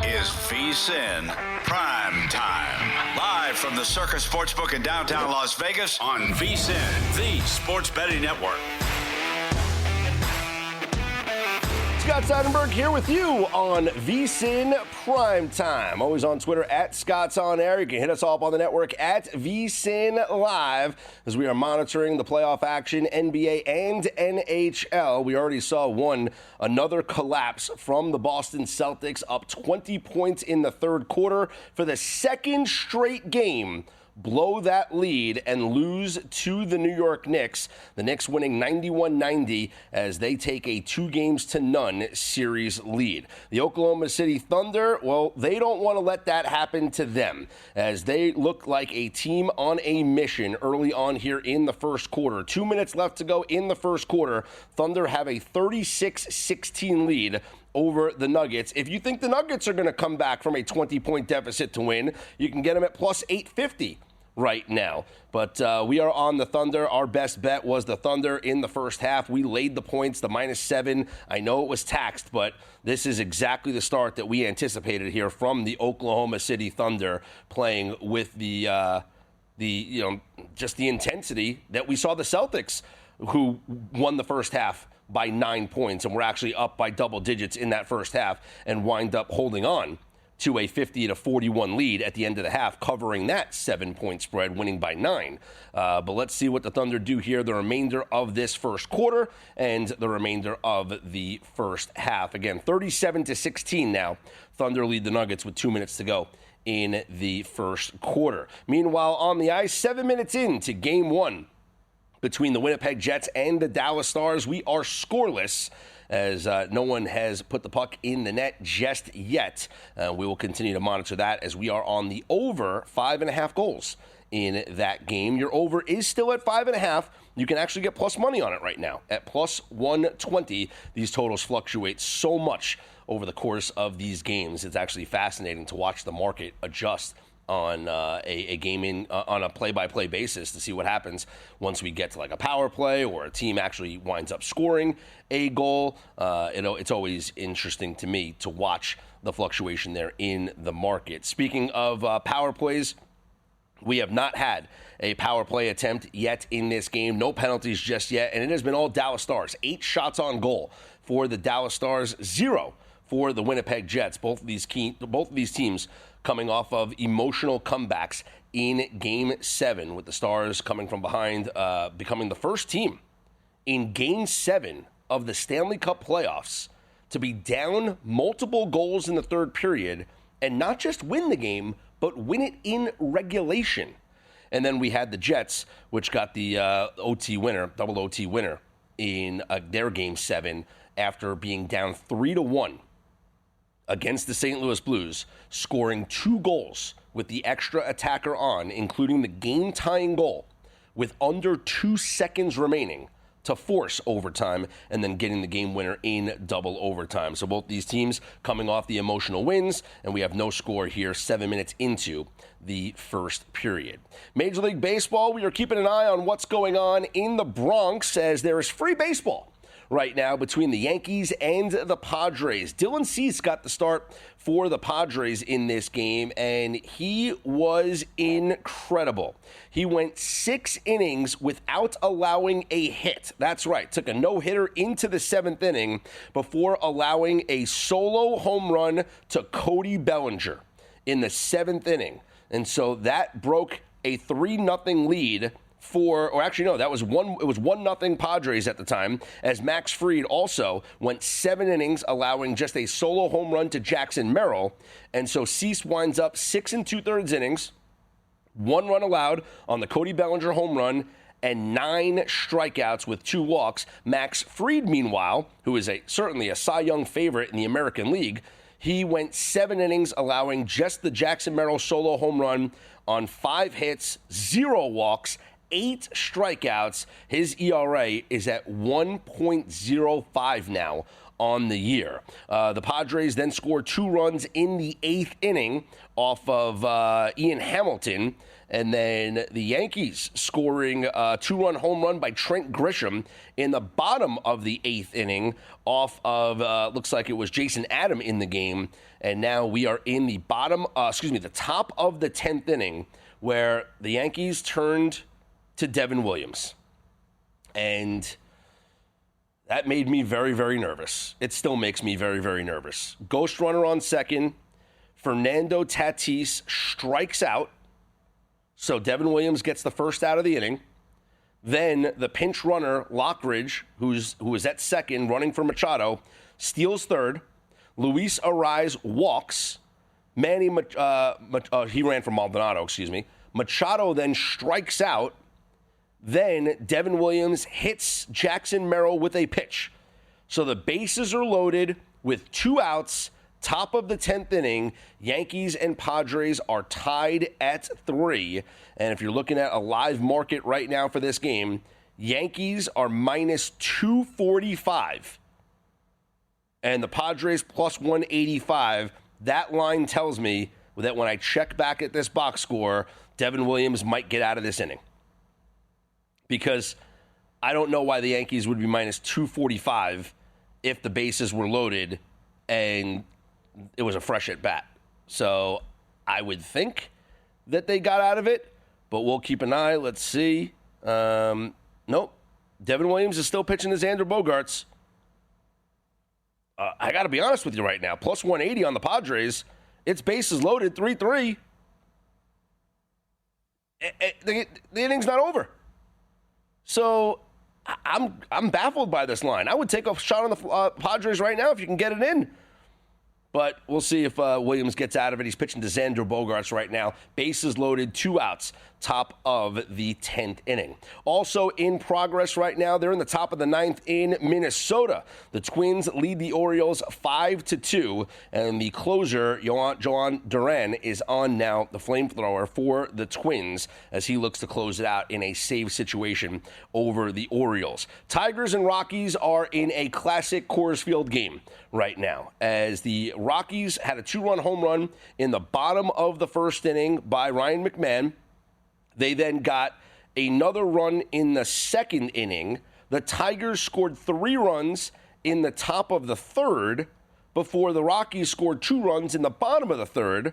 is VSiN PrimeTime. Live from the Circus Sportsbook in downtown Las Vegas on VSiN, the sports betting network. Scott Seidenberg here with you on VSiN PrimeTime. Always on Twitter at Scott's On Air. You can hit us up on the network at VSiN Live as we are monitoring the playoff action, NBA and NHL. We already saw another collapse from the Boston Celtics, up 20 points in the third quarter for the second straight game. Blow that lead and lose to the New York Knicks. The Knicks winning 91-90 as they take a 2-0 series lead. The Oklahoma City Thunder, well, they don't want to let that happen to them as they look like a team on a mission early on here in the first quarter. 2 minutes left to go in the first quarter. Thunder have a 36-16 lead over the Nuggets. If you think the Nuggets are going to come back from a 20-point deficit to win, you can get them at plus 850 right now. But we are on the Thunder. Our best bet was the Thunder in the first half. We laid the points, the -7. I know it was taxed, but this is exactly the start that we anticipated here from the Oklahoma City Thunder, playing with just the intensity that we saw the Celtics, who won the first half by 9 points, and we're actually up by double digits in that first half and wind up holding on to a 50-41 lead at the end of the half, covering that 7-point spread, winning by 9. But let's see what the Thunder do here the remainder of this first quarter and the remainder of the first half. Again, 37-16 now. Thunder lead the Nuggets with 2 minutes to go in the first quarter. Meanwhile, on the ice, 7 minutes into Game 1 between the Winnipeg Jets and the Dallas Stars, we are scoreless, as no one has put the puck in the net just yet. We will continue to monitor that as we are on the over 5.5 goals in that game. Your over is still at 5.5. You can actually get plus money on it right now at plus 120. These totals fluctuate so much over the course of these games. It's actually fascinating to watch the market adjust on a game on a play-by-play basis to see what happens once we get to like a power play or a team actually winds up scoring a goal. It's always interesting to me to watch the fluctuation there in the market. Speaking of power plays, we have not had a power play attempt yet in this game. No penalties just yet, and it has been all Dallas Stars. 8 shots on goal for the Dallas Stars, 0 for the Winnipeg Jets. Both of these teams coming off of emotional comebacks in Game 7, with the Stars coming from behind, becoming the first team in Game 7 of the Stanley Cup playoffs to be down multiple goals in the third period and not just win the game, but win it in regulation. And then we had the Jets, which got the double OT winner in their Game 7 after being down 3-1. Against the St. Louis Blues, scoring 2 goals with the extra attacker on, including the game-tying goal, with under 2 seconds remaining to force overtime, and then getting the game winner in double overtime. So both these teams coming off the emotional wins, and we have no score here 7 minutes into the first period. Major League Baseball, we are keeping an eye on what's going on in the Bronx as there is free baseball right now between the Yankees and the Padres. Dylan Cease got the start for the Padres in this game, and he was incredible. He went 6 innings without allowing a hit. That's right, took a no-hitter into the 7th inning before allowing a solo home run to Cody Bellinger in the 7th inning. And so that broke a 3-0 lead it was 1-0 Padres at the time, as Max Fried also went 7 innings, allowing just a solo home run to Jackson Merrill. And so Cease winds up 6 2/3 innings, 1 run allowed on the Cody Bellinger home run, and 9 strikeouts with 2 walks. Max Fried, meanwhile, who is certainly a Cy Young favorite in the American League, he went 7 innings, allowing just the Jackson Merrill solo home run on 5 hits, 0 walks, 8 strikeouts. His ERA is at 1.05 now on the year. The Padres then scored 2 runs in the 8th inning off of Ian Hamilton And then the Yankees scoring a 2-run home run by Trent Grisham in the bottom of the 8th inning off of, looks like it was Jason Adam in the game. And now we are in the the top of the 10th inning where the Yankees turned to Devin Williams. And that made me very, very nervous. It still makes me very, very nervous. Ghost runner on second. Fernando Tatis strikes out. So Devin Williams gets the first out of the inning. Then the pinch runner, Lockridge, who is at second, running for Machado, steals third. Luis Arraez walks. He ran for Maldonado, excuse me. Machado then strikes out. Then Devin Williams hits Jackson Merrill with a pitch. So the bases are loaded with 2 outs. Top of the 10th inning, Yankees and Padres are tied at 3. And if you're looking at a live market right now for this game, Yankees are minus 245. And the Padres plus 185. That line tells me that when I check back at this box score, Devin Williams might get out of this inning. Because I don't know why the Yankees would be minus 245 if the bases were loaded and it was a fresh at bat. So I would think that they got out of it, but we'll keep an eye. Let's see. Nope. Devin Williams is still pitching to Xander Bogaerts. I got to be honest with you right now. Plus 180 on the Padres. It's bases loaded, 3-3. The inning's not over. So I'm baffled by this line. I would take a shot on the Padres right now if you can get it in. But we'll see if Williams gets out of it. He's pitching to Xander Bogaerts right now. Bases loaded, 2 outs, top of the 10th inning. Also in progress right now, they're in the top of the 9th in Minnesota. The Twins lead the Orioles 5-2, and the closer, Joan Duran, is on now, the flamethrower for the Twins, as he looks to close it out in a save situation over the Orioles. Tigers and Rockies are in a classic Coors Field game right now, as the Rockies had a 2-run home run in the bottom of the 1st inning by Ryan McMahon. They then got another run in the 2nd inning. The Tigers scored 3 runs in the top of the 3rd before the Rockies scored 2 runs in the bottom of the 3rd.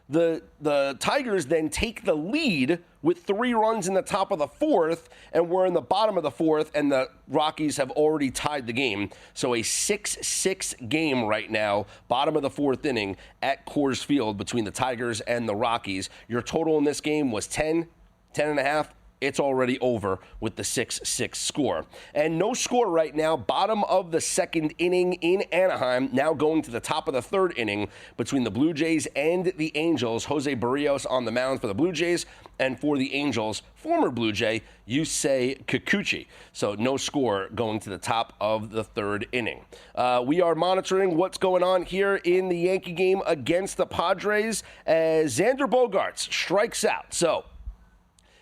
The Tigers then take the lead with 3 runs in the top of the 4th, and we're in the bottom of the 4th, and the Rockies have already tied the game. So a 6-6 game right now, bottom of the 4th inning at Coors Field between the Tigers and the Rockies. Your total in this game was 10.5. It's already over with the 6-6 score. And no score right now, bottom of the 2nd inning in Anaheim, now going to the top of the 3rd inning between the Blue Jays and the Angels. Jose Barrios on the mound for the Blue Jays, and for the Angels, former Blue Jay, Yusei Kikuchi. So no score going to the top of the 3rd inning. We are monitoring what's going on here in the Yankee game against the Padres as Xander Bogaerts strikes out. So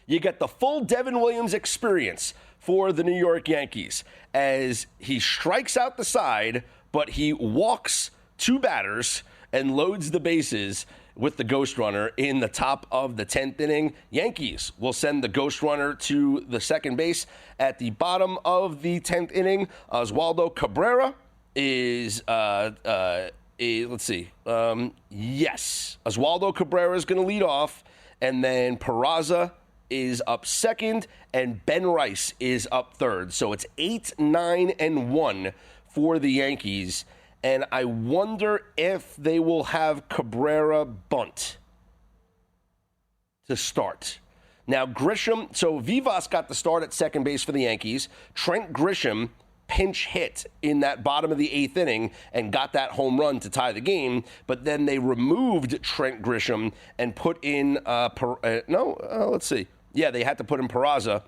you get the full Devin Williams experience for the New York Yankees as he strikes out the side, but he walks 2 batters and loads the bases with the ghost runner in the top of the 10th inning. Yankees will send the ghost runner to the second base at the bottom of the 10th inning. Oswaldo Cabrera is, let's see. Yes, Oswaldo Cabrera is going to lead off, and then Peraza is up second, and Ben Rice is up third. So it's 8-9-1 for the Yankees. And I wonder if they will have Cabrera bunt to start. Now, Grisham, so Vivas got the start at second base for the Yankees. Trent Grisham pinch hit in that bottom of the 8th inning and got that home run to tie the game. But then they removed Trent Grisham and put in, let's see. Yeah, they had to put in Peraza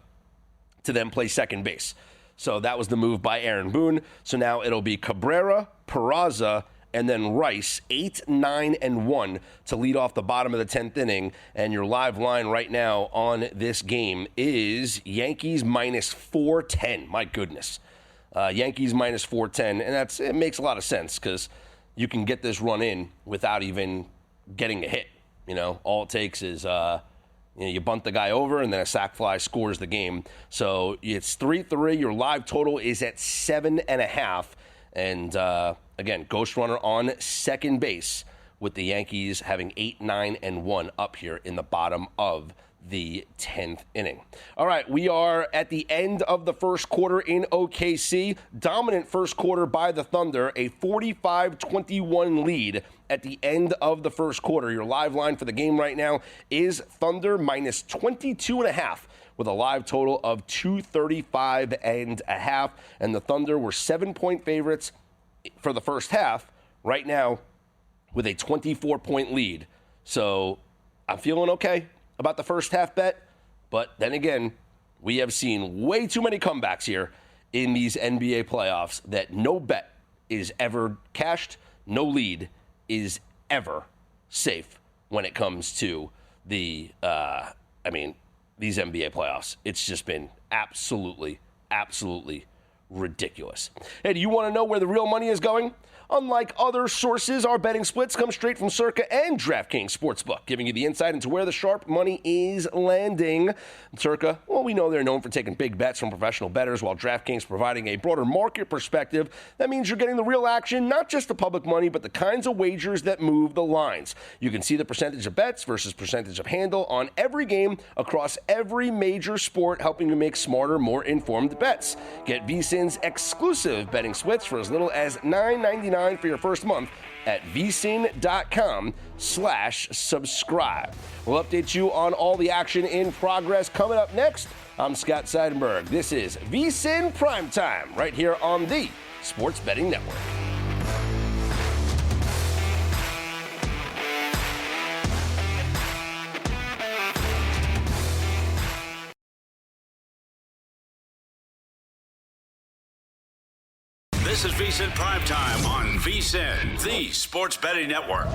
to then play second base. So that was the move by Aaron Boone. So now it'll be Cabrera, Peraza, and then Rice, 8-9-1 to lead off the bottom of the 10th inning. And your live line right now on this game is Yankees minus 410. My goodness. Yankees minus 410. And it makes a lot of sense because you can get this run in without even getting a hit. You know, all it takes is You bunt the guy over, and then a sac fly scores the game. So it's 3-3. Your live total is at 7.5. And again, Ghost Runner on second base, with the Yankees having 8, 9, and 1 up here in the bottom of the 10th inning. All right, we are at the end of the first quarter in OKC. Dominant first quarter by the Thunder, a 45-21 lead at the end of the first quarter. Your live line for the game right now is Thunder minus 22.5. with a live total of 235.5. And the Thunder were 7-point favorites for the first half. Right now, with a 24-point lead. So I'm feeling okay about the first half bet. But then again, we have seen way too many comebacks here in these NBA playoffs that no bet is ever cashed. No lead is ever safe when it comes to the, these NBA playoffs. It's just been absolutely ridiculous. Hey, do you want to know where the real money is going? Unlike other sources, our betting splits come straight from Circa and DraftKings Sportsbook, giving you the insight into where the sharp money is landing. Circa, well, we know they're known for taking big bets from professional bettors, while DraftKings providing a broader market perspective. That means you're getting the real action, not just the public money, but the kinds of wagers that move the lines. You can see the percentage of bets versus percentage of handle on every game across every major sport, helping you make smarter, more informed bets. Get VSiN's exclusive betting splits for as little as $9.99 for your first month at vsin.com/subscribe. We'll update you on all the action in progress. Coming up next, I'm Scott Seidenberg. This is VSiN PrimeTime right here on the Sports Betting Network. This is VSiN PrimeTime on VSiN, the Sports Betting Network.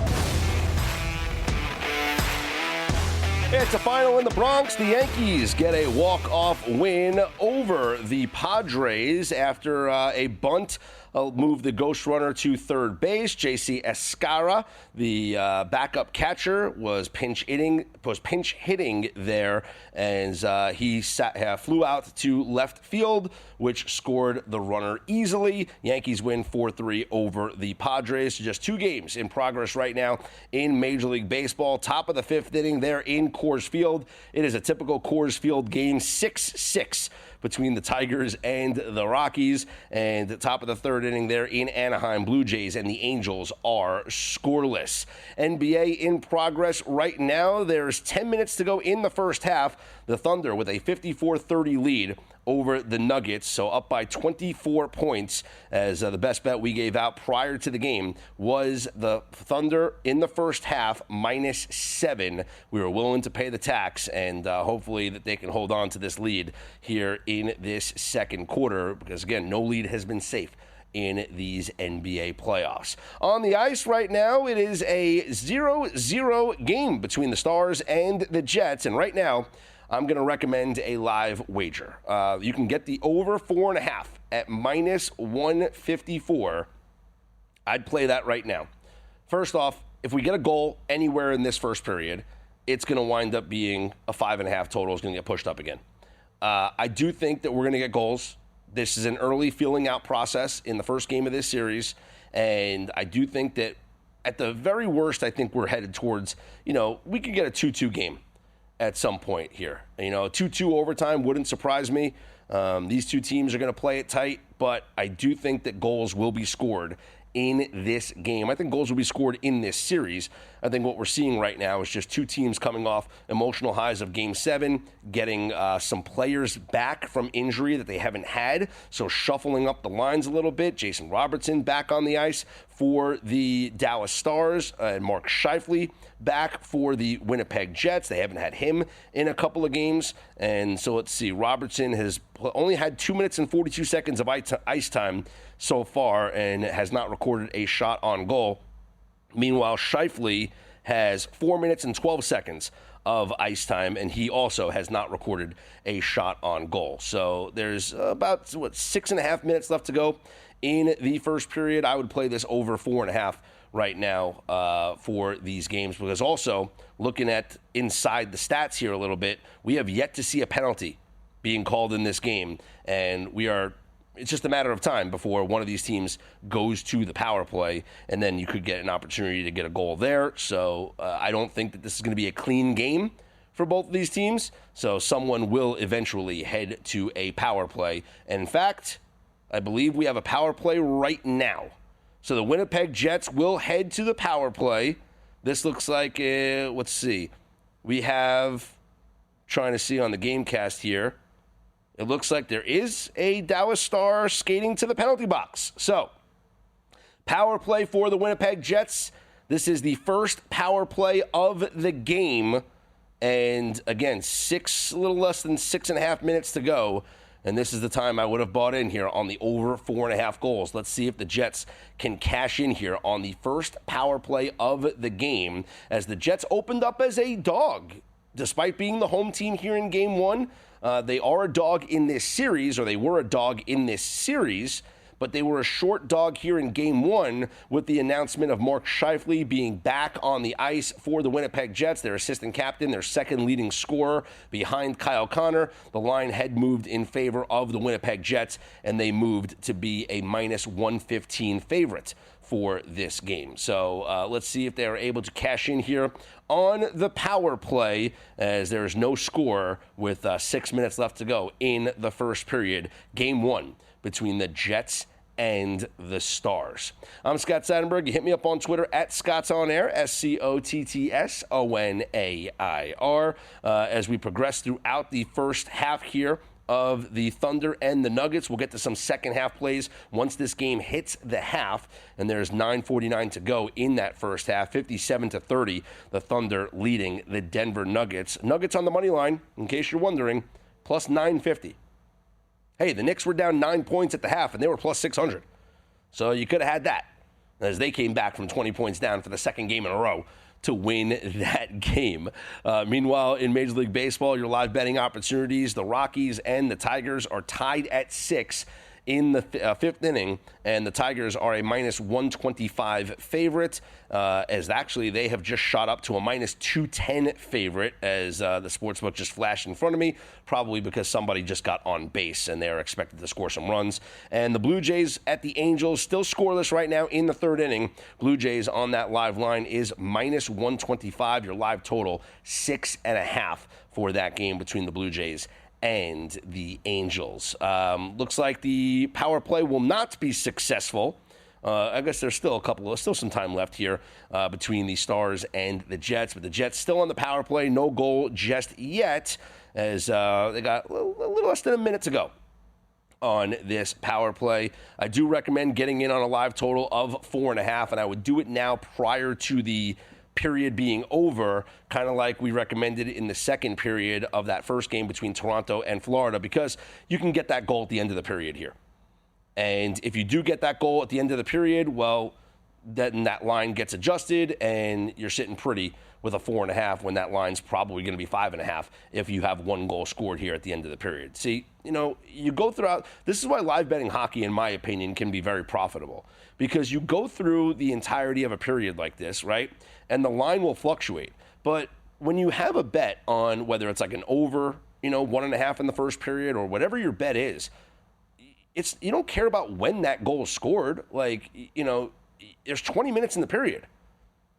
It's a final in the Bronx. The Yankees get a walk-off win over the Padres after a bunt moved the Ghost Runner to third base. J.C. Escara, the backup catcher, was pinch hitting there, and he flew out to left field, which scored the runner easily. Yankees win 4-3 over the Padres. Just 2 games in progress right now in Major League Baseball. Top of the 5th inning there in Coors Field. It is a typical Coors Field game, 6-6 between the Tigers and the Rockies. And the top of the 3rd inning there in Anaheim, Blue Jays and the Angels are scoreless. NBA in progress right now. There's 10 minutes to go in the first half. The Thunder with a 54-30 lead over the Nuggets, so up by 24 points, as the best bet we gave out prior to the game was the Thunder in the first half, -7. We were willing to pay the tax, and hopefully that they can hold on to this lead here in this second quarter, because, again, no lead has been safe in these NBA playoffs. On the ice right now, it is a 0-0 game between the Stars and the Jets, and right now, I'm going to recommend a live wager. You can get the over 4.5 at -154. I'd play that right now. First off, if we get a goal anywhere in this first period, it's going to wind up being a 5.5 total. Is going to get pushed up again. I do think that we're going to get goals. This is an early feeling out process in the first game of this series, and I do think that at the very worst, I think we're headed towards, we could get a 2-2 game at some point here. 2-2 overtime wouldn't surprise me. These two teams are going to play it tight, but I do think that goals will be scored in this game. I think goals will be scored in this series. I think what we're seeing right now is just two teams coming off emotional highs of Game 7, getting some players back from injury that they haven't had, so shuffling up the lines a little bit. Jason Robertson back on the ice for the Dallas Stars, and Mark Scheifele back for the Winnipeg Jets. They haven't had him in a couple of games, and so let's see. Robertson has only had 2 minutes and 42 seconds of ice time so far and has not recorded a shot on goal. Meanwhile, Scheifele has 4 minutes and 12 seconds of ice time, and he also has not recorded a shot on goal. So there's about 6.5 minutes left to go in the first period. I would play this over 4.5 right now for these games, because also looking at inside the stats here a little bit, we have yet to see a penalty being called in this game, and it's just a matter of time before one of these teams goes to the power play, and then you could get an opportunity to get a goal there. So I don't think that this is going to be a clean game for both of these teams. So someone will eventually head to a power play. And in fact, I believe we have a power play right now. So the Winnipeg Jets will head to the power play. This looks like, let's see. We have, trying to see on the Gamecast here, it looks like there is a Dallas Star skating to the penalty box. So, power play for the Winnipeg Jets. This is the first power play of the game. And again, a little less than 6.5 minutes to go. And this is the time I would have bought in here on the over 4.5 goals. Let's see if the Jets can cash in here on the first power play of the game, as the Jets opened up as a dog. Despite being the home team here in Game 1, they are a dog in this series, or they were a dog in this series, but they were a short dog here in Game 1 with the announcement of Mark Scheifele being back on the ice for the Winnipeg Jets, their assistant captain, their second leading scorer behind Kyle Connor. The line had moved in favor of the Winnipeg Jets, and they moved to be a minus 115 favorite for this game. So let's see if they are able to cash in here on the power play, as there is no score with 6 minutes left to go in the first period. Game 1 between the Jets and the Stars. I'm Scott Seidenberg. You hit me up on Twitter at ScottsOnAir, SCOTTSONAIR. As we progress throughout the first half here of the Thunder and the Nuggets, we'll get to some second half plays once this game hits the half, and there's 9:49 to go in that first half. 57-30, the Thunder leading the Denver Nuggets. Nuggets on the money line, in case you're wondering, plus 950. Hey, the Knicks were down 9 points at the half, and they were plus 600. So you could have had that, as they came back from 20 points down for the second game in a row to win that game. Meanwhile, in Major League Baseball, your live betting opportunities, the Rockies and the Tigers are tied at 6 in the fifth inning, and the Tigers are a minus 125 favorite, as actually they have just shot up to a minus 210 favorite, as the sportsbook just flashed in front of me, probably because somebody just got on base and they're expected to score some runs. And the Blue Jays at the Angels, still scoreless right now in the third inning. Blue Jays on that live line is minus 125. Your live total 6.5 for that game between the Blue Jays and the Angels. Looks like the power play will not be successful. I guess there's still some time left here between the Stars and the Jets, but the Jets still on the power play, no goal just yet, as they got a little less than a minute to go on this power play. I do recommend getting in on a live total of 4.5, and I would do it now prior to the period being over, kind of like we recommended in the second period of that first game between Toronto and Florida, because you can get that goal at the end of the period here. And if you do get that goal at the end of the period, well, then that line gets adjusted and you're sitting pretty with a 4.5, when that line's probably going to be 5.5 if you have one goal scored here at the end of the period. See, you go throughout. This is why live betting hockey, in my opinion, can be very profitable, because you go through the entirety of a period like this, right? And the line will fluctuate. But when you have a bet on whether it's like an over, 1.5 in the first period, or whatever your bet is, you don't care about when that goal is scored. There's 20 minutes in the period.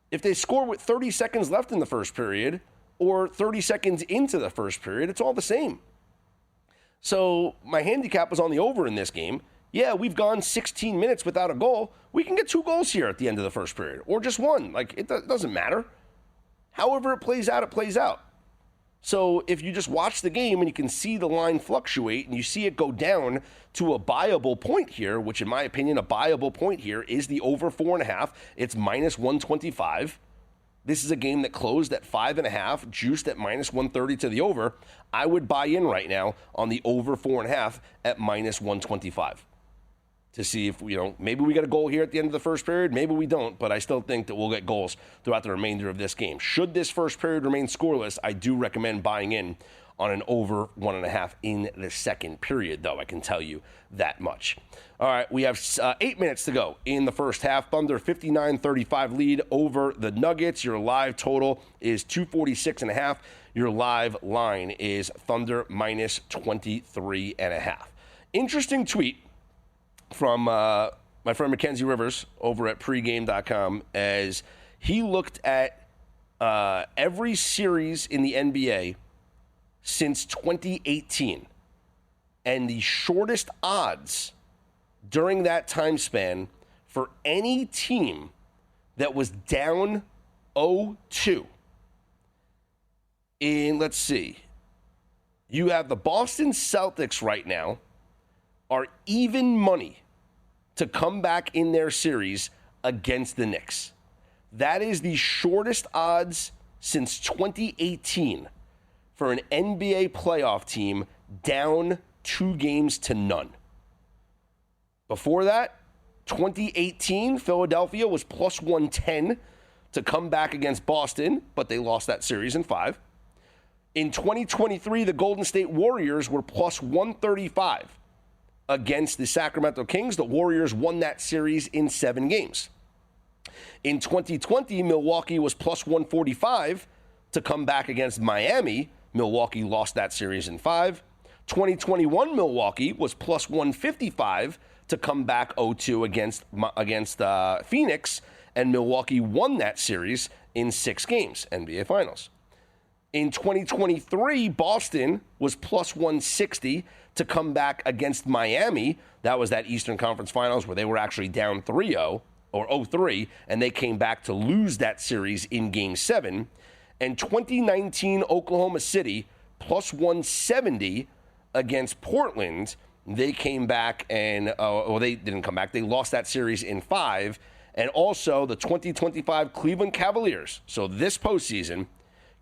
If they score with 30 seconds left in the first period or 30 seconds into the first period, it's all the same. So my handicap was on the over in this game. Yeah, we've gone 16 minutes without a goal. We can get 2 goals here at the end of the first period, or just 1. It doesn't matter. However it plays out, it plays out. So if you just watch the game and you can see the line fluctuate and you see it go down to a buyable point here, which in my opinion, a buyable point here is the over 4.5. It's minus 125. This is a game that closed at 5.5, juiced at minus 130 to the over. I would buy in right now on the over 4.5 at minus 125. to see if, maybe we get a goal here at the end of the first period. Maybe we don't, but I still think that we'll get goals throughout the remainder of this game. Should this first period remain scoreless, I do recommend buying in on an over 1.5 in the second period, though. I can tell you that much. All right, we have 8 minutes to go in the first half. Thunder 59-35 lead over the Nuggets. Your live total is 246.5. Your live line is Thunder minus 23.5. Interesting tweet from my friend Mackenzie Rivers over at pregame.com as he looked at every series in the NBA since 2018. And the shortest odds during that time span for any team that was down 0-2. Let's see. You have the Boston Celtics right now are even money to come back in their series against the Knicks. That is the shortest odds since 2018 for an NBA playoff team down 2-0. Before that, 2018, Philadelphia was plus 110 to come back against Boston, but they lost that series in 5. In 2023, the Golden State Warriors were plus 135 against the Sacramento Kings. The Warriors won that series in 7 games. In 2020, Milwaukee was plus 145 to come back against Miami. Milwaukee lost that series in 5. 2021, Milwaukee was plus 155 to come back 0-2 against Phoenix, and Milwaukee won that series in 6 games, NBA Finals. In 2023, Boston was plus 160 to come back against Miami. That was that Eastern Conference Finals where they were actually down 3-0 or 0-3, and they came back to lose that series in Game 7. And 2019, Oklahoma City plus 170 against Portland. They came back and, they didn't come back. They lost that series in 5. And also the 2025 Cleveland Cavaliers. So this postseason,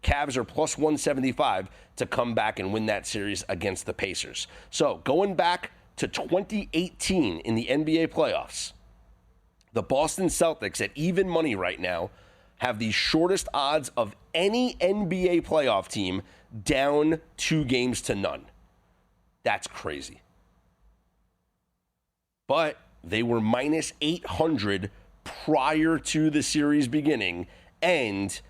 Cavs are plus 175 to come back and win that series against the Pacers. So going back to 2018 in the NBA playoffs, the Boston Celtics at even money right now have the shortest odds of any NBA playoff team down 2-0. That's crazy. But they were minus 800 prior to the series beginning, and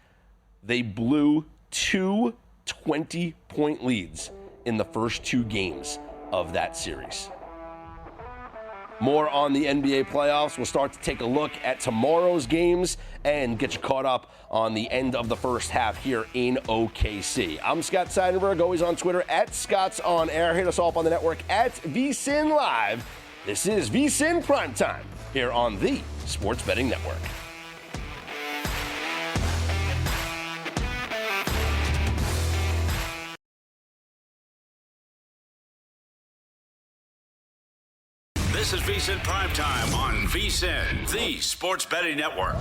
they blew 2 20-point leads in the first 2 games of that series. More on the NBA playoffs. We'll start to take a look at tomorrow's games and get you caught up on the end of the first half here in OKC. I'm Scott Seidenberg, always on Twitter at Scott's On Air. Hit us all up on the network at VSiN Live. This is VSiN Primetime here on the Sports Betting Network. This is VSiN Primetime on VSiN, the Sports Betting Network.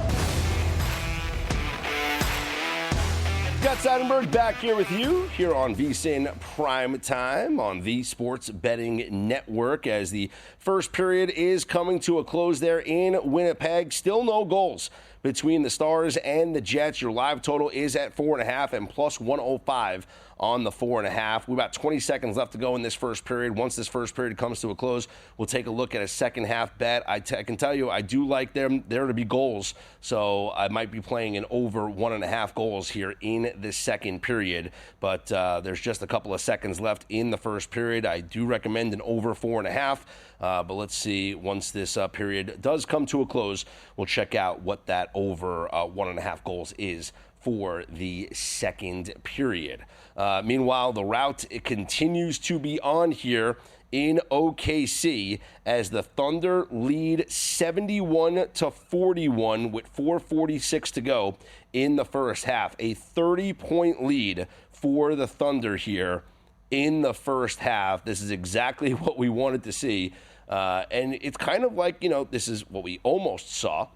Scott Seidenberg back here with you here on VSiN Primetime on the Sports Betting Network as the first period is coming to a close there in Winnipeg. Still no goals between the Stars and the Jets. Your live total is at 4.5 and plus 105 on the 4.5. We've got 20 seconds left to go in this first period. Once this first period comes to a close, we'll take a look at a second half bet. I can tell you, I do like there to be goals, so I might be playing an over 1.5 goals here in this second period. But there's just a couple of seconds left in the first period. I do recommend an over 4.5. But let's see, once this period does come to a close, we'll check out what that over 1.5 goals is for the second period. Meanwhile, the rout continues to be on here in OKC as the Thunder lead 71-41 with 4:46 to go in the first half. A 30-point lead for the Thunder here in the first half. This is exactly what we wanted to see. And it's kind of like, this is what we almost saw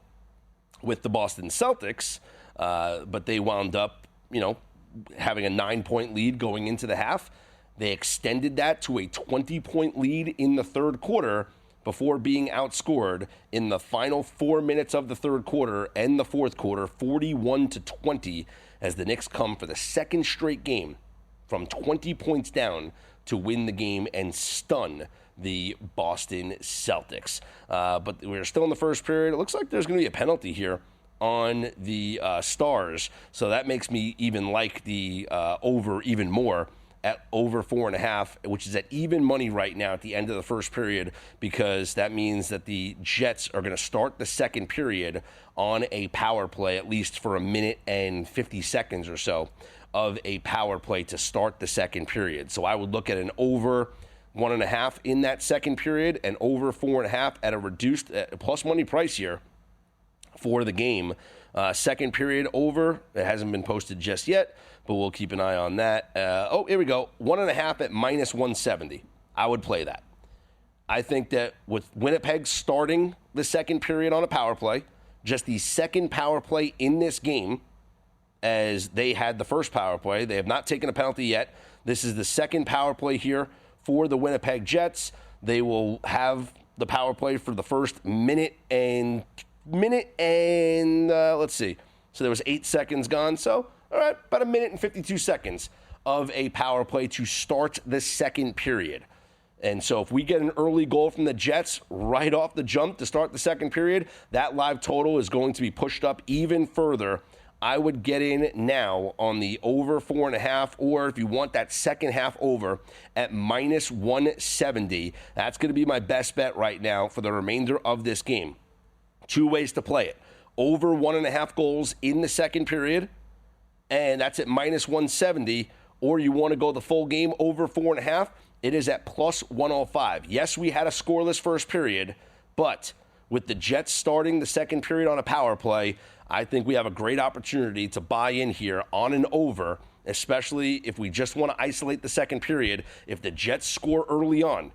with the Boston Celtics, but they wound up, having a 9-point lead going into the half. They extended that to a 20-point lead in the third quarter, before being outscored in the final 4 minutes of the third quarter and the fourth quarter, 41-20, as the Knicks come for the second straight game from 20 points down to win the game and stun the Boston Celtics. But we're still in the first period. It looks like there's going to be a penalty here on the Stars, so that makes me even like the over even more at over 4.5, which is at even money right now at the end of the first period, because that means that the Jets are going to start the second period on a power play, at least for a minute and 50 seconds or so of a power play to start the second period. So I would look at an over 1.5 in that second period and over 4.5 at a reduced plus money price here for the game. Second period over. It hasn't been posted just yet, but we'll keep an eye on that. Here we go. 1.5 at minus 170. I would play that. I think that with Winnipeg starting the second period on a power play, just the second power play in this game, as they had the first power play. They have not taken a penalty yet. This is the second power play here for the Winnipeg Jets. They will have the power play for the first minute and let's see. So there was 8 seconds gone. So, all right, about a minute and 52 seconds of a power play to start the second period. And so if we get an early goal from the Jets right off the jump to start the second period, that live total is going to be pushed up even further. I would get in now on the over 4.5, or if you want that second half over at minus 170. That's going to be my best bet right now for the remainder of this game. 2 ways to play it. Over 1.5 goals in the second period, and that's at minus 170. Or you want to go the full game over 4.5, it is at plus 105. Yes, we had a scoreless first period, but with the Jets starting the second period on a power play, I think we have a great opportunity to buy in here on an over, especially if we just want to isolate the second period. If the Jets score early on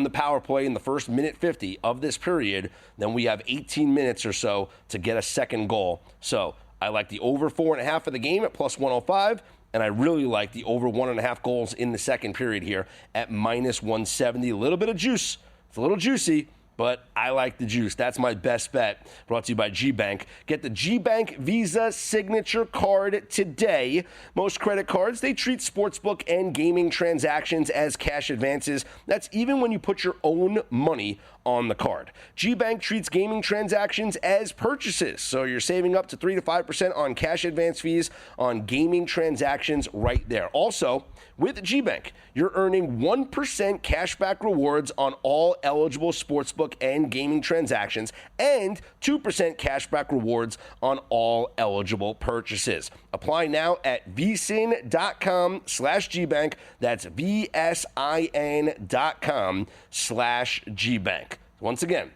the power play in the first minute 50 of this period, then we have 18 minutes or so to get a second goal. So I like the over 4.5 for the game at plus 105, and I really like the over 1.5 goals in the second period here at minus 170. A little bit of juice. It's a little juicy, but I like the juice. That's my best bet. Brought to you by G-Bank. Get the G-Bank Visa Signature Card today. Most credit cards, they treat sportsbook and gaming transactions as cash advances. That's even when you put your own money on the card. G-Bank treats gaming transactions as purchases, so you're saving up to 3 to 5% on cash advance fees on gaming transactions right there. Also, with G-Bank, you're earning 1% cashback rewards on all eligible sportsbook and gaming transactions and 2% cashback rewards on all eligible purchases. Apply now at vsin.com/gbank. That's vsin.com/gbank. Once again,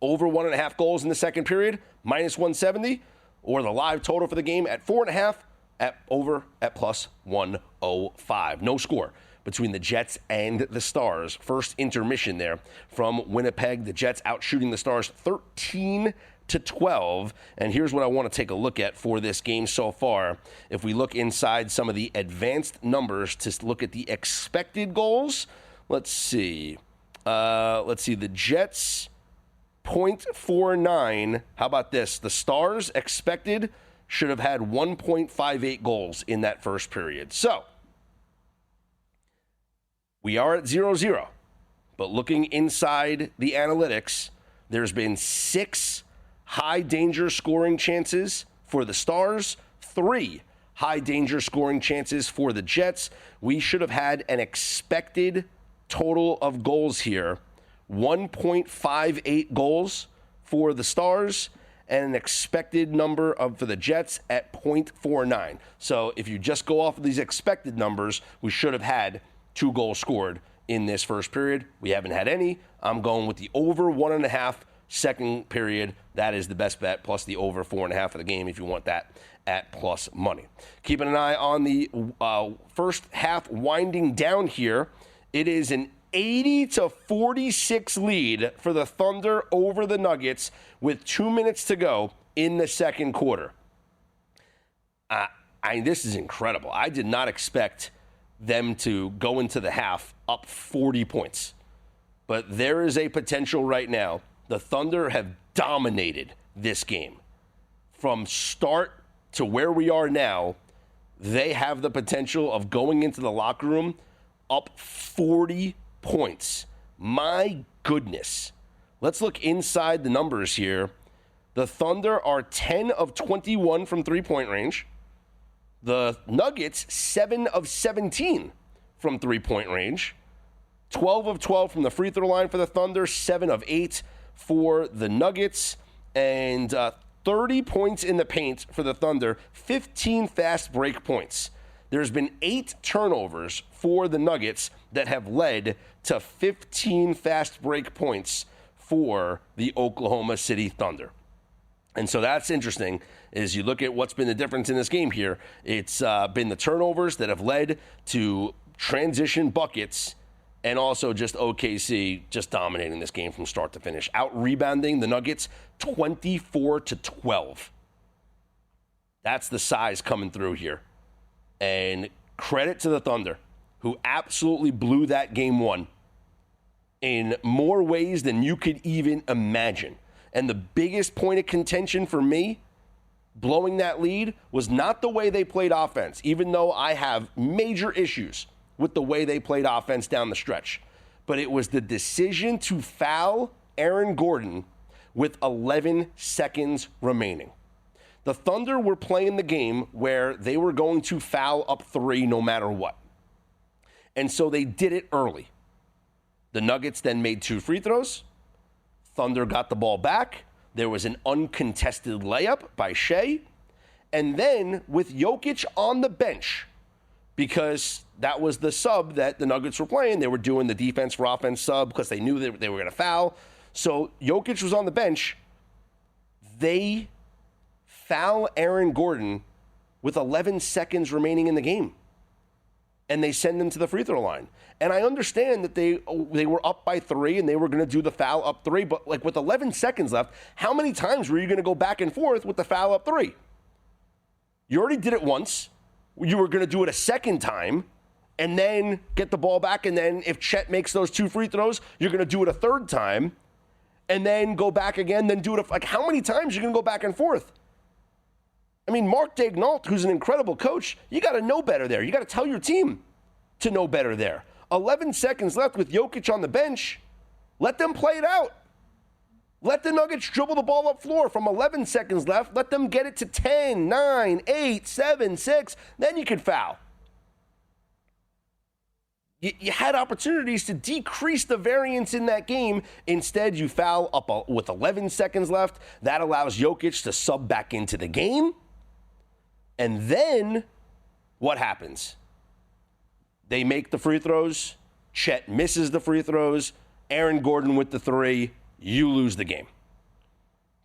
over 1.5 goals in the second period, minus 170, or the live total for the game at 4.5 at over at plus 105. No score between the Jets and the Stars. First intermission there from Winnipeg. The Jets out shooting the Stars 13-12. And here's what I want to take a look at for this game so far. If we look inside some of the advanced numbers to look at the expected goals, let's see. The Jets 0.49. How about this? The Stars expected should have had 1.58 goals in that first period. So we are at 0-0. But looking inside the analytics, there's been 6 high danger scoring chances for the Stars, 3 high danger scoring chances for the Jets. We should have had an expected total of goals here, 1.58 goals for the Stars, and an expected number for the Jets at 0.49. So if you just go off of these expected numbers, we should have had 2 goals scored in this first period. We haven't had any. I'm going with the over 1.5 second period. That is the best bet, plus the over 4.5 of the game if you want that at plus money. Keeping an eye on the first half winding down here. It is an 80-46 lead for the Thunder over the Nuggets with 2 minutes to go in the second quarter. This is incredible. I did not expect them to go into the half up 40 points. but there is a potential right now. The Thunder have dominated this game. From start to where we are now, they have the potential of going into the locker room up 40 points. My goodness. Let's look inside the numbers here. The Thunder are 10 of 21 from three-point range. The Nuggets, 7 of 17 from three-point range. 12 of 12 from the free throw line for the Thunder, 7 of 8 for the Nuggets, and 30 points in the paint for the Thunder, 15 fast break points. There's been 8 turnovers for the Nuggets that have led to 15 fast break points for the Oklahoma City Thunder. And so that's interesting, is you look at what's been the difference in this game here. It's been the turnovers that have led to transition buckets, and also just OKC just dominating this game from start to finish. Out-rebounding the Nuggets 24-12. That's the size coming through here. And credit to the Thunder, who absolutely blew that game one in more ways than you could even imagine. And the biggest point of contention for me, blowing that lead, was not the way they played offense, even though I have major issues with the way they played offense down the stretch. But it was the decision to foul Aaron Gordon with 11 seconds remaining. The Thunder were playing the game where they were going to foul up 3 no matter what. And so they did it early. The Nuggets then made 2 free throws. Thunder got the ball back. There was an uncontested layup by Shea. And then with Jokic on the bench, because that was the sub that the Nuggets were playing. They were doing the defense for offense sub because they knew they were going to foul. So Jokic was on the bench. They foul Aaron Gordon with 11 seconds remaining in the game. And they send him to the free throw line. And I understand that they were up by 3 and they were going to do the foul up 3. But like with 11 seconds left, how many times were you going to go back and forth with the foul up 3? You already did it once. You were going to do it a second time and then get the ball back. And then if Chet makes those 2 free throws, you're going to do it a third time and then go back again, then do it. Like, how many times are you going to go back and forth? I mean, Mark Daignault, who's an incredible coach, you got to know better there. You got to tell your team to know better there. 11 seconds left with Jokic on the bench. Let them play it out. Let the Nuggets dribble the ball up floor from 11 seconds left. Let them get it to 10, 9, 8, 7, 6. Then you can foul. You had opportunities to decrease the variance in that game. Instead, you foul up with 11 seconds left. That allows Jokic to sub back into the game. And then what happens? They make the free throws. Chet misses the free throws. Aaron Gordon with the 3. You lose the game.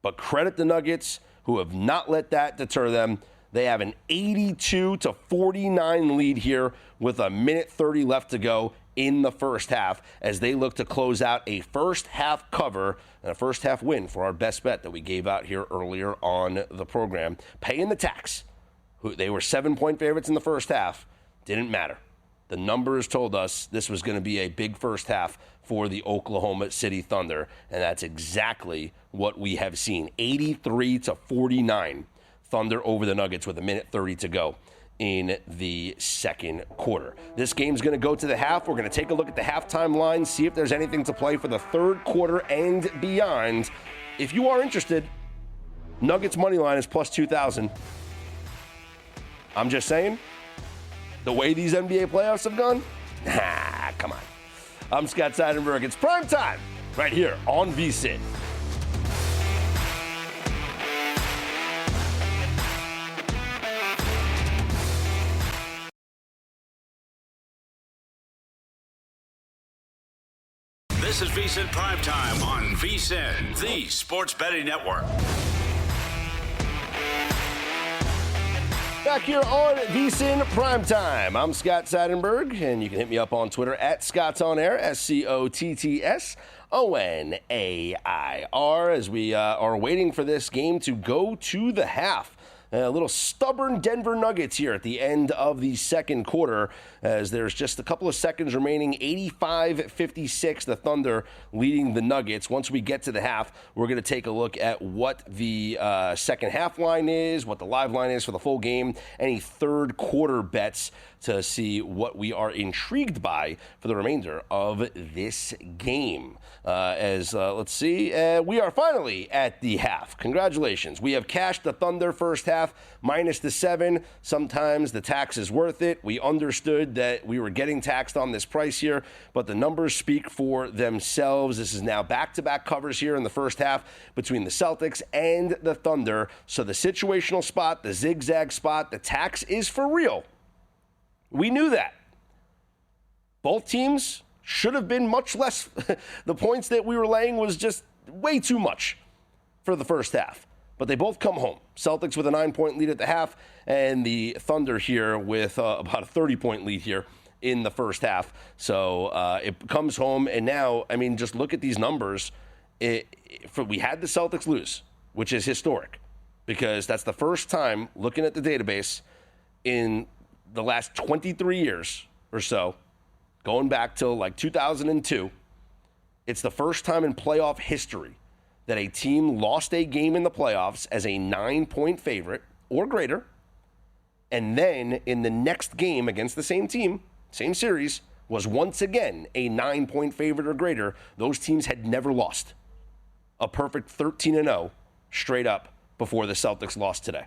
But credit the Nuggets, who have not let that deter them. They have an 82-49 lead here with a minute 30 left to go in the first half as they look to close out a first half cover and a first half win for our best bet that we gave out here earlier on the program. Paying the tax. They were 7-point favorites in the first half. Didn't matter. The numbers told us this was going to be a big first half for the Oklahoma City Thunder, and that's exactly what we have seen. 83-49, Thunder over the Nuggets with a minute 30 to go in the second quarter. This game's going to go to the half. We're going to take a look at the halftime line, see if there's anything to play for the third quarter and beyond. If you are interested, Nuggets money line is plus 2,000. I'm just saying, the way these NBA playoffs have gone, come on. I'm Scott Seidenberg. It's prime time right here on VSiN. This is VSiN PrimeTime on VSiN, the sports betting network. Back here on VSiN Primetime. I'm Scott Seidenberg, and you can hit me up on Twitter at ScottsOnAir, ScottsOnair, as we are waiting for this game to go to the half. A little stubborn Denver Nuggets here at the end of the second quarter, as there's just a couple of seconds remaining. 85-56, the Thunder leading the Nuggets. Once we get to the half, we're going to take a look at what the second half line is, what the live line is for the full game, any third quarter bets to see what we are intrigued by for the remainder of this game. Let's see, we are finally at the half. Congratulations. We have cashed the Thunder first half minus the 7. Sometimes the tax is worth it. We understood that we were getting taxed on this price here, but the numbers speak for themselves. This is now back-to-back covers here in the first half between the Celtics and the Thunder. So the situational spot, the zigzag spot, the tax is for real. We knew that. Both teams should have been much less. The points that we were laying was just way too much for the first half. But they both come home. Celtics with a 9-point lead at the half, and the Thunder here with about a 30-point lead here in the first half. So it comes home, and now, I mean, just look at these numbers. We had the Celtics lose, which is historic, because that's the first time, looking at the database, in the last 23 years or so, going back to like 2002, it's the first time in playoff history that a team lost a game in the playoffs as a 9-point favorite or greater, and then in the next game against the same team, same series, was once again a 9-point favorite or greater. Those teams had never lost. A perfect 13-0 straight up before the Celtics lost today.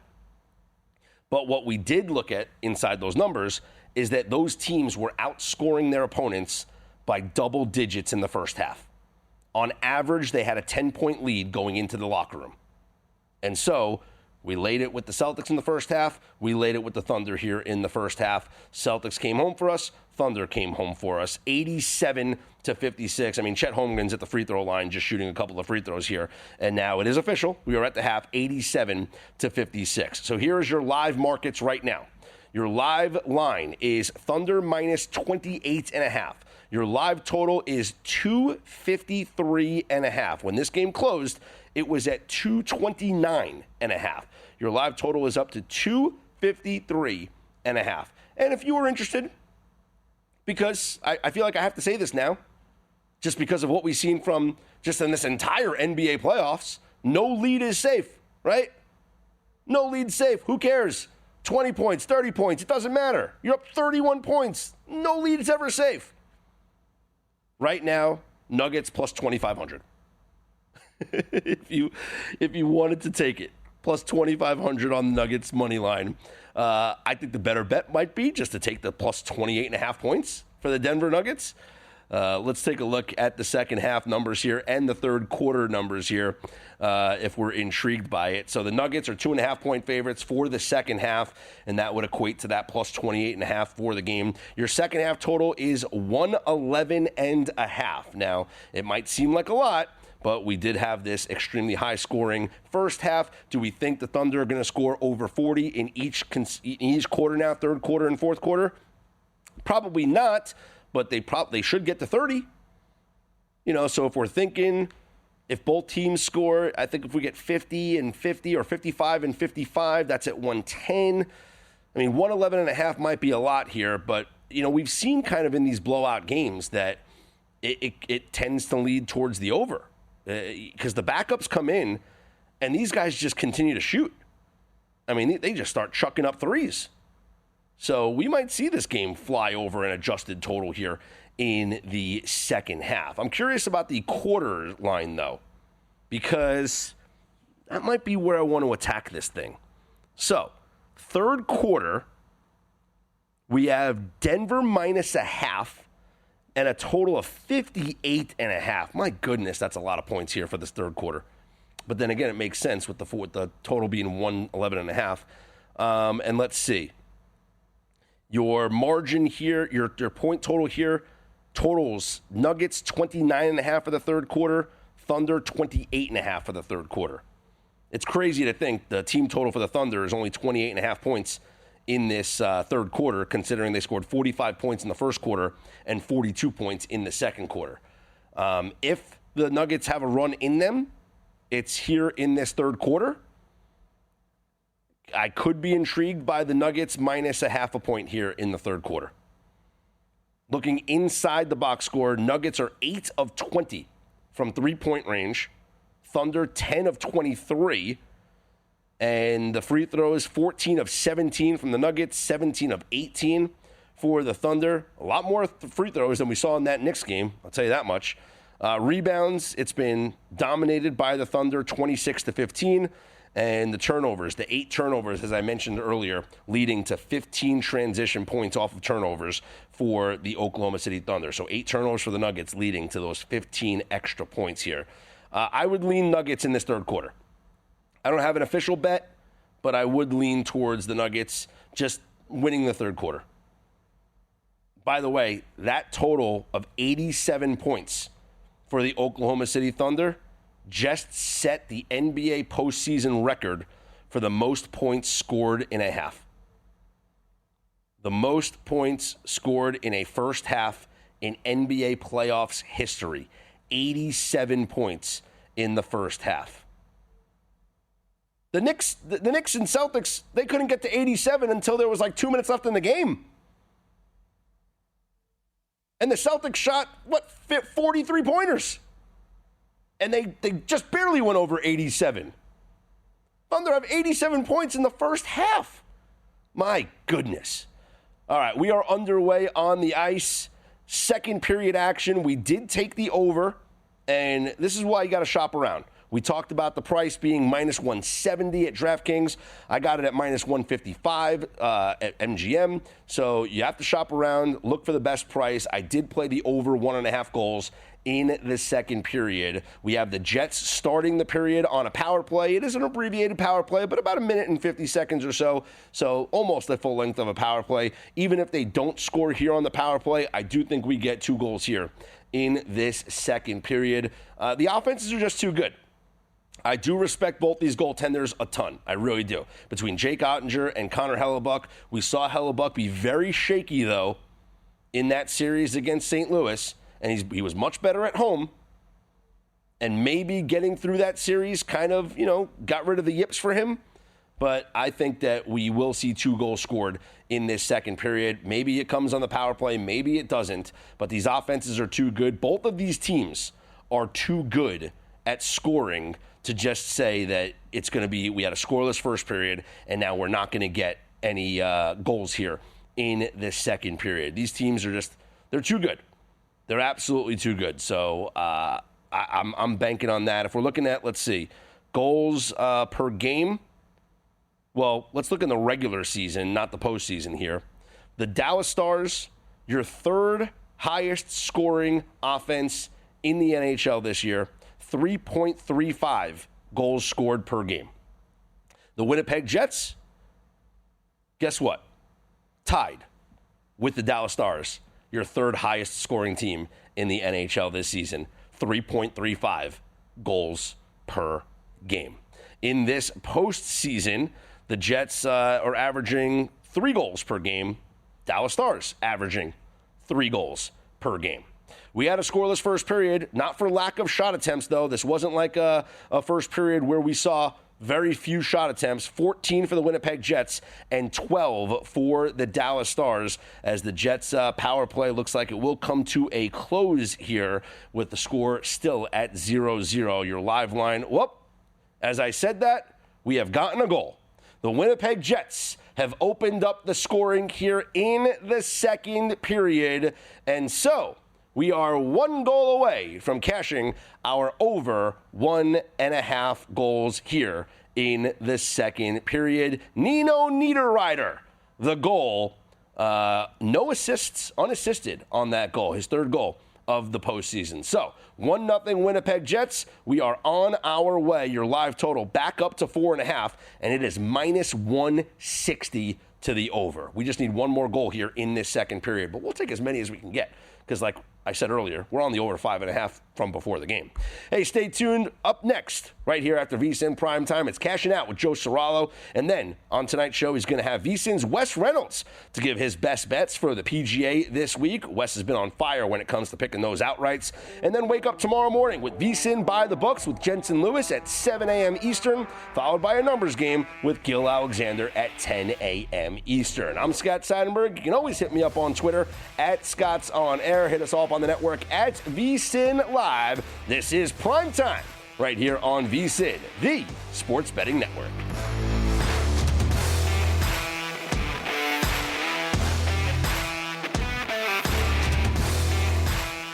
But what we did look at inside those numbers is that those teams were outscoring their opponents by double digits in the first half. On average, they had a 10-point lead going into the locker room. And so we laid it with the Celtics in the first half. We laid it with the Thunder here in the first half. Celtics came home for us. Thunder came home for us. 87-56. I mean, Chet Holmgren's at the free throw line just shooting a couple of free throws here. And now it is official. We are at the half, 87-56. So here is your live markets right now. Your live line is Thunder minus 28.5. Your live total is 253.5. When this game closed, it was at 229.5. Your live total is up to 253.5. And if you were interested, because I feel like I have to say this now, just because of what we've seen from just in this entire NBA playoffs, no lead is safe, right? No lead safe. Who cares? 20 points, 30 points, it doesn't matter. You're up 31 points. No lead is ever safe. Right now, Nuggets plus 2,500. if you wanted to take it, plus 2,500 on the Nuggets money line. I think the better bet might be just to take the plus 28.5 points for the Denver Nuggets. Let's take a look at the second half numbers here and the third quarter numbers here if we're intrigued by it. So the Nuggets are 2.5-point favorites for the second half, and that would equate to that plus 28.5 for the game. Your second half total is 111.5. Now, it might seem like a lot, but we did have this extremely high-scoring first half. Do we think the Thunder are going to score over 40 in each quarter now, third quarter and fourth quarter? Probably not. But they should get to 30. So if we're thinking, if both teams score, I think if we get 50 and 50 or 55 and 55, that's at 110. I mean, 111.5 might be a lot here, but, we've seen kind of in these blowout games that it tends to lead towards the over because the backups come in and these guys just continue to shoot. I mean, they just start chucking up threes. So we might see this game fly over an adjusted total here in the second half. I'm curious about the quarter line, though, because that might be where I want to attack this thing. So, third quarter, we have Denver minus a half and a total of 58.5. My goodness, that's a lot of points here for this third quarter. But then again, it makes sense with the total being 111.5. And let's see. Your margin here, your point total here, totals Nuggets 29.5 for the third quarter, Thunder 28.5 for the third quarter. It's crazy to think the team total for the Thunder is only 28.5 points in this third quarter, considering they scored 45 points in the first quarter and 42 points in the second quarter. If the Nuggets have a run in them, it's here in this third quarter. I could be intrigued by the Nuggets minus a half a point here in the third quarter. Looking inside the box score, Nuggets are 8 of 20 from three-point range. Thunder 10 of 23. And the free throws, 14 of 17 from the Nuggets, 17 of 18 for the Thunder. A lot more free throws than we saw in that Knicks game, I'll tell you that much. Rebounds, it's been dominated by the Thunder, 26-15. And the turnovers, the 8 turnovers, as I mentioned earlier, leading to 15 transition points off of turnovers for the Oklahoma City Thunder. So 8 turnovers for the Nuggets leading to those 15 extra points here. I would lean Nuggets in this third quarter. I don't have an official bet, but I would lean towards the Nuggets just winning the third quarter. By the way, that total of 87 points for the Oklahoma City Thunder just set the NBA postseason record for the most points scored in a half. The most points scored in a first half in NBA playoffs history. 87 points in the first half. The Knicks and Celtics, they couldn't get to 87 until there was like 2 minutes left in the game. And the Celtics shot, 43 pointers. And they just barely went over 87. Thunder have 87 points in the first half. My goodness. All right, we are underway on the ice. Second period action. We did take the over, and this is why you got to shop around. We talked about the price being minus 170 at DraftKings. I got it at minus 155 at MGM. So you have to shop around, look for the best price. I did play the over 1.5 goals in the second period. We have the Jets starting the period on a power play. It is an abbreviated power play, but about 1 minute and 50 seconds or so. So almost the full length of a power play. Even if they don't score here on the power play, I do think we get 2 goals here in this second period. The offenses are just too good. I do respect both these goaltenders a ton. I really do. Between Jake Ottinger and Connor Hellebuck, we saw Hellebuck be very shaky, though, in that series against St. Louis, and he was much better at home. And maybe getting through that series kind of, got rid of the yips for him. But I think that we will see 2 goals scored in this second period. Maybe it comes on the power play. Maybe it doesn't. But these offenses are too good. Both of these teams are too good at scoring to just say that it's going to be, we had a scoreless first period, and now we're not going to get any goals here in this second period. These teams are they're too good. They're absolutely too good. So I'm banking on that. If we're looking at, let's see, goals per game, well, let's look in the regular season, not the postseason here. The Dallas Stars, your third highest scoring offense in the NHL this year, 3.35 goals scored per game. The Winnipeg Jets, guess what? Tied with the Dallas Stars, your third highest scoring team in the NHL this season, 3.35 goals per game. In this postseason, the Jets are averaging 3 goals per game. Dallas Stars averaging 3 goals per game. We had a scoreless first period, not for lack of shot attempts, though. This wasn't like a first period where we saw very few shot attempts, 14 for the Winnipeg Jets and 12 for the Dallas Stars, as the Jets' power play looks like it will come to a close here with the score still at 0-0. Your live line, as I said that, we have gotten a goal. The Winnipeg Jets have opened up the scoring here in the second period, and so we are 1 goal away from cashing our over 1.5 goals here in the second period. Nino Niederreiter, the goal. No assists, unassisted on that goal, his third goal of the postseason. So 1-0 Winnipeg Jets. We are on our way. Your live total back up to 4.5, and it is minus 160 to the over. We just need 1 more goal here in this second period, but we'll take as many as we can get because like I said earlier, we're on the over 5.5 from before the game. Hey, stay tuned. Up next, right here after VSiN Primetime, it's Cashing Out with Joe Serralo. And then on tonight's show, he's going to have VSiN's Wes Reynolds to give his best bets for the PGA this week. Wes has been on fire when it comes to picking those outrights. And then wake up tomorrow morning with VSiN By the Books with Jensen Lewis at 7 a.m. Eastern, followed by a numbers game with Gil Alexander at 10 a.m. Eastern. I'm Scott Seidenberg. You can always hit me up on Twitter at Scott's On Air. Hit us all up on the network at VSiN Live. This is Primetime right here on VSiN, the Sports Betting Network.